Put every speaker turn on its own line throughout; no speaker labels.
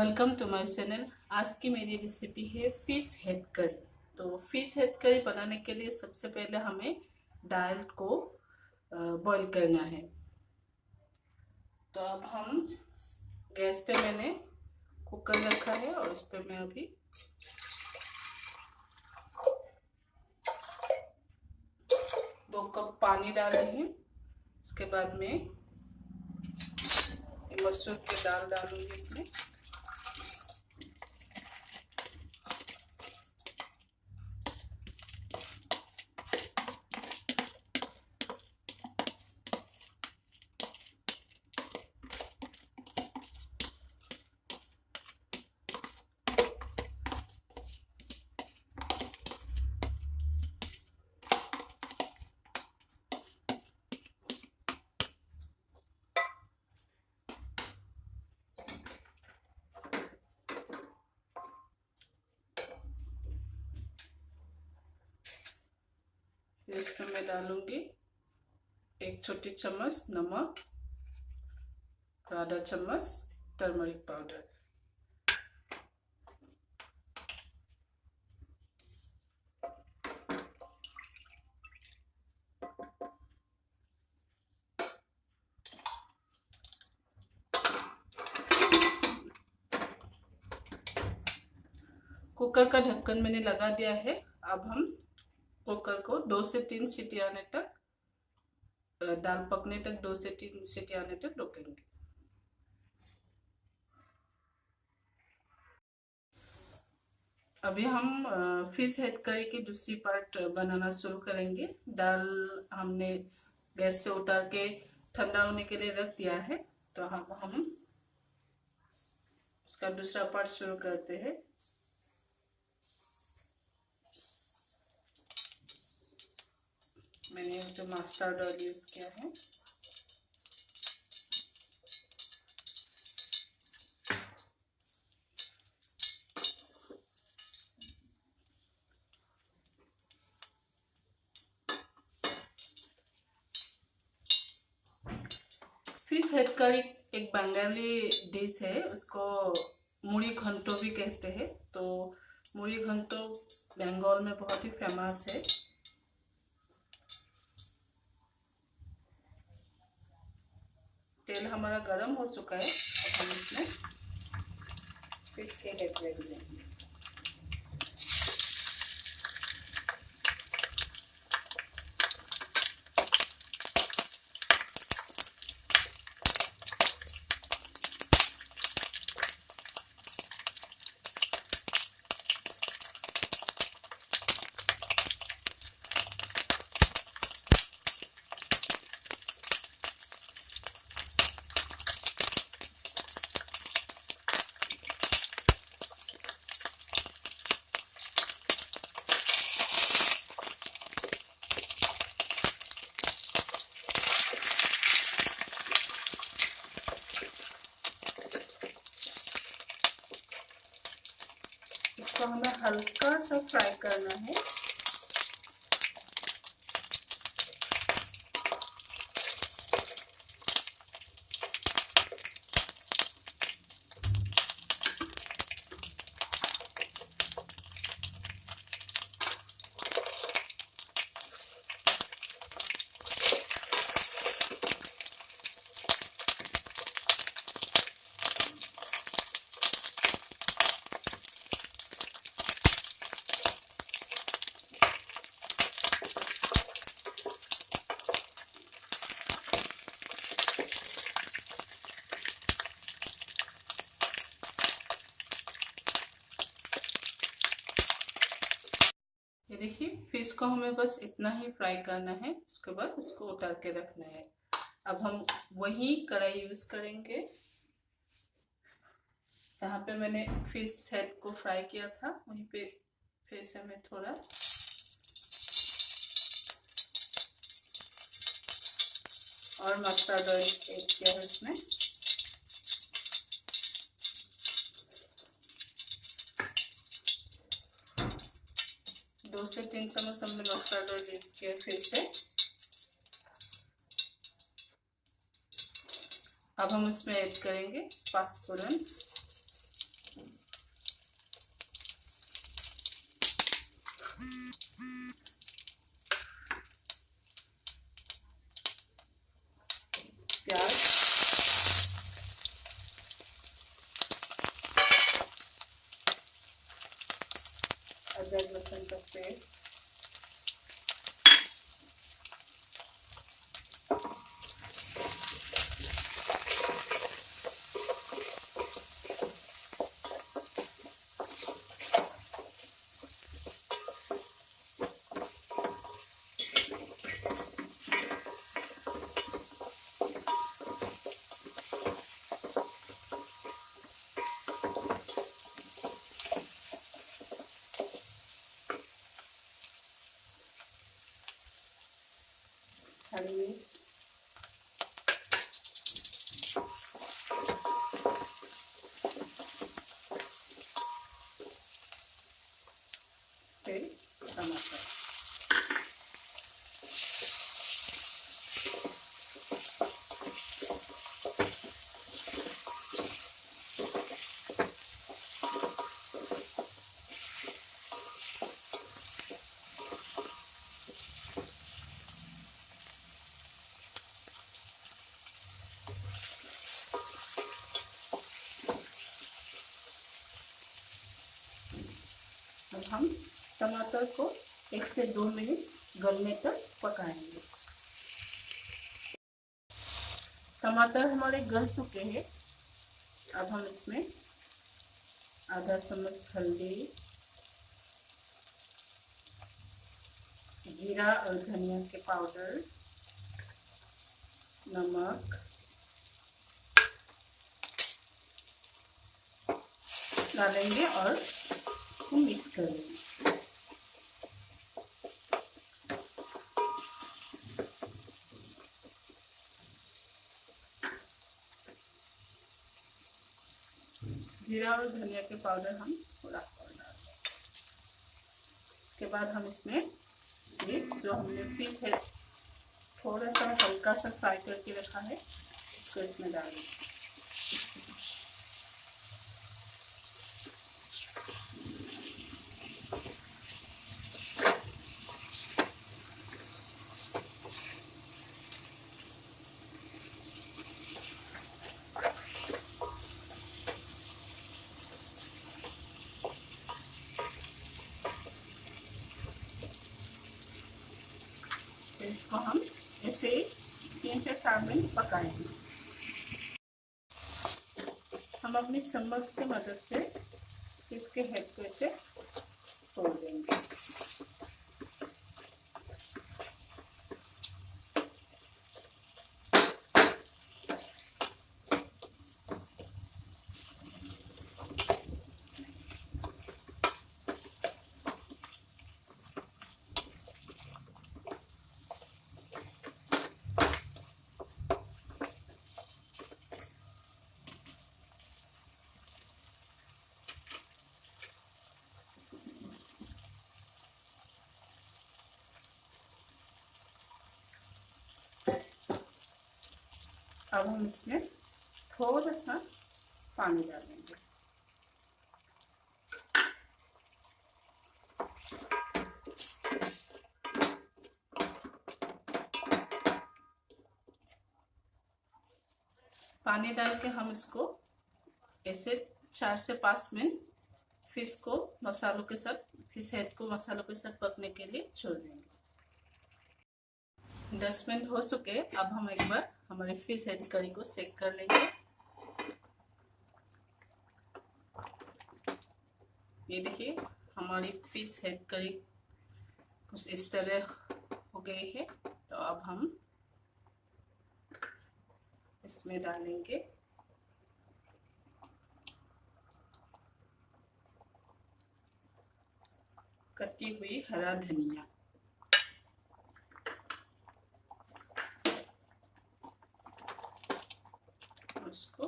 Welcome to my channel. आज की मेरी रेसिपी है फिश हेड करी। तो फिश हेड करी बनाने के लिए सबसे पहले हमें दाल को बॉईल करना है। तो अब हम गैस पे मैंने कुकर रखा है और इस पे मैं अभी 2 कप पानी डाल रही हूँ। इसके बाद में मसूर की दाल डालूंगी इसमें। इसमें मैं डालूंगी 1 छोटी चम्मच नमक, आधा चम्मच टर्मरिक पाउडर। कुकर का ढक्कन मैंने लगा दिया है। अब हम कुकर को 2 से 3 सीटी आने तक, दाल पकने तक 2 से 3 सीटी आने तक रोकेंगे। अभी हम फिश हेड करी की दूसरी पार्ट बनाना शुरू करेंगे। दाल हमने गैस से उतार के ठंडा होने के लिए रख दिया है। तो हम इसका दूसरा पार्ट शुरू करते हैं। मैंने जो मस्टर्ड ऑयल यूज किया है। फिश हेड करी एक बंगाली डिश है, उसको मुरी घंटो भी कहते हैं। तो मुरी घंटो बंगाल में बहुत ही फेमस है। तेल हमारा गरम हो चुका है। अब हम इसमें फिश के हेड डाल देंगे। इसको हमें हल्का सा फ्राई करना है। ये देखिए, फिश को हमें बस इतना ही फ्राई करना है। उसके बाद उसको उतार के रखना है। अब हम वही कढ़ाई यूज करेंगे जहाँ पे मैंने फिश हेड को फ्राई किया था। वहीं पे फिर से हमें थोड़ा और मस्टर्ड ऑयल ऐड किया है इसमें। दो से 3 चम्मच हमने मस्टर्ड ऑयल यूज किया फिर से। अब हम इसमें ऐड करेंगे पाँचफोरन, प्याज, अदरक लहसुन का पेस्ट, हरी मिर्च, फिर टमाटर। अब हम टमाटर को 1 से 2 मिनट गलने तक पकाएंगे। टमाटर हमारे गल चुके हैं। अब हम इसमें आधा चम्मच हल्दी, जीरा और धनिया के पाउडर, नमक डालेंगे और इसको मिक्स करेंगे। जीरा और धनिया के पाउडर हम थोड़ा और डालेंगे। इसके बाद हम इसमें ये जो हमने फिश है थोड़ा सा हल्का सा फ्राई करके रखा है इसको इसमें डालेंगे। इसको हम ऐसे 3 से 4 मिनट पकाएंगे। हम अपनी चम्मच की मदद से इसके हेड को ऐसे तोड़ देंगे। अब हम इसमें थोड़ा सा पानी डालेंगे। पानी डाल के हम इसको ऐसे 4 से 5 मिनट फिश को मसालों के साथ, फिश हेड को मसालों के साथ पकने के लिए छोड़ देंगे। 10 मिनट हो चुके। अब हम एक बार हमारे फिश हेड करी को चेक कर लेंगे। ये देखिए हमारी फिश हेड करी कुछ इस तरह हो गई है। तो अब हम इसमें डालेंगे कटी हुई हरा धनिया, उसको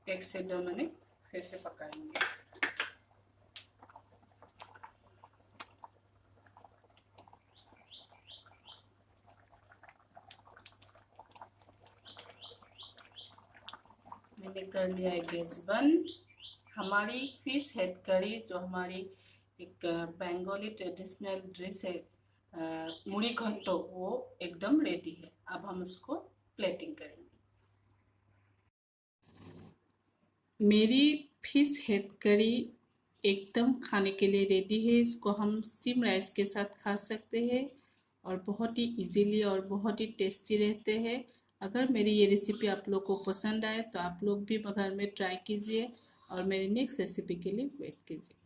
एक से 2 मिनट फिर से पकाएंगे। हमने कर लिया है गैस बंद। हमारी फिश हेड करी, जो हमारी एक बंगाली ट्रेडिशनल डिश है मुरी घंटो, वो एकदम रेडी है। अब हम उसको प्लेटिंग करेंगे। मेरी फिश हेड करी एकदम खाने के लिए रेडी है। इसको हम स्टीम राइस के साथ खा सकते हैं और बहुत ही इजीली और बहुत ही टेस्टी रहते हैं। अगर मेरी ये रेसिपी आप लोग को पसंद आए तो आप लोग भी घर में ट्राई कीजिए और मेरी नेक्स्ट रेसिपी के लिए वेट कीजिए।